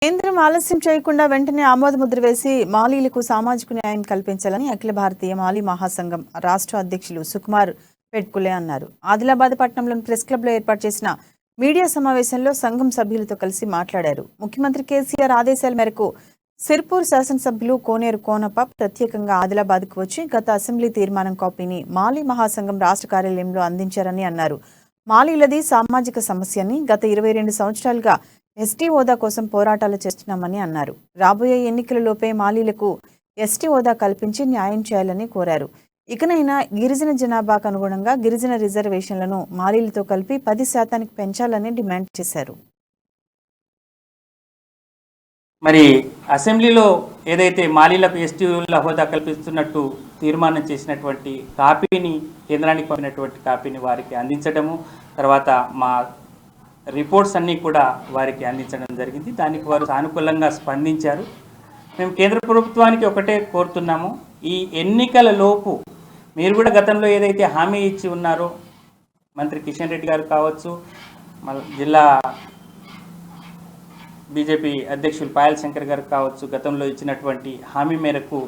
కేంద్రం ఆలస్యం చేయకుండా వెంటనే ఆమోద ముద్ర వేసి మాలీలకు సామాజిక న్యాయం కల్పించాలని అఖిల భారతీయ మాలీ మహాసంఘం రాష్ట్ర అధ్యక్షులు సుకుమార్ పెట్కులే అన్నారు. ఆదిలాబాద్ పట్టణంలోని ప్రెస్ క్లబ్లో ఏర్పాటు చేసిన మీడియా సమావేశంలో సంఘం సభ్యులతో కలిసి మాట్లాడారు. ముఖ్యమంత్రి కేసీఆర్ ఆదేశాల మేరకు సిర్పూర్ శాసనసభ్యులు కోనేరు కోనప్ప ప్రత్యేకంగా ఆదిలాబాద్కు వచ్చి గత అసెంబ్లీ తీర్మానం కాపీని మాలీ మహాసంఘం రాష్ట్ర కార్యాలయంలో అందించారని అన్నారు. మాలీలది సామాజిక సమస్యని గత 22 సంవత్సరాలుగా ఎస్టీ హోదా కోసం పోరాటాలు చేస్తున్నామని అన్నారు. రాబోయే ఎన్నికలలోపే మాలీలకు ఎస్టీ హోదా కల్పించి న్యాయం చేయాలని కోరారు. ఇకనైనా గిరిజన జనాభాకు అనుగుణంగా గిరిజన రిజర్వేషన్లను మాలీలతో కలిపి 10% పెంచాలని డిమాండ్ చేశారు. మరి అసెంబ్లీలో ఏదైతే మాలీలకు ఎస్టీ హోదా కల్పిస్తున్నట్టు తీర్మానం చేసినటువంటి కాపీని కేంద్రానికి పంపినటువంటి కాపీని వారికి అందించడము, తర్వాత మా రిపోర్ట్స్ అన్నీ కూడా వారికి అందించడం జరిగింది. దానికి వారు సానుకూలంగా స్పందించారు. మేము కేంద్ర ప్రభుత్వానికి ఒకటే కోరుతున్నాము, ఈ ఎన్నికల లోపు మీరు కూడా గతంలో ఏదైతే హామీ ఇచ్చి ఉన్నారో మంత్రి కిషన్ రెడ్డి గారు కావచ్చు, జిల్లా బీజేపీ అధ్యక్షులు పాయల్ శంకర్ గారు కావచ్చు, గతంలో ఇచ్చినటువంటి హామీ మేరకు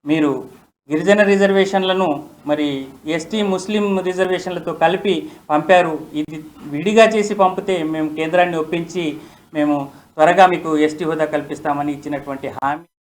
మీరు గిరిజన రిజర్వేషన్లను మరి ఎస్టీ ముస్లిం రిజర్వేషన్లతో కలిపి పంపారు. ఇది విడిగా చేసి పంపితే మేము కేంద్రాన్ని ఒప్పించి మేము త్వరగా మీకు ఎస్టీ హోదా కల్పిస్తామని ఇచ్చినటువంటి హామీ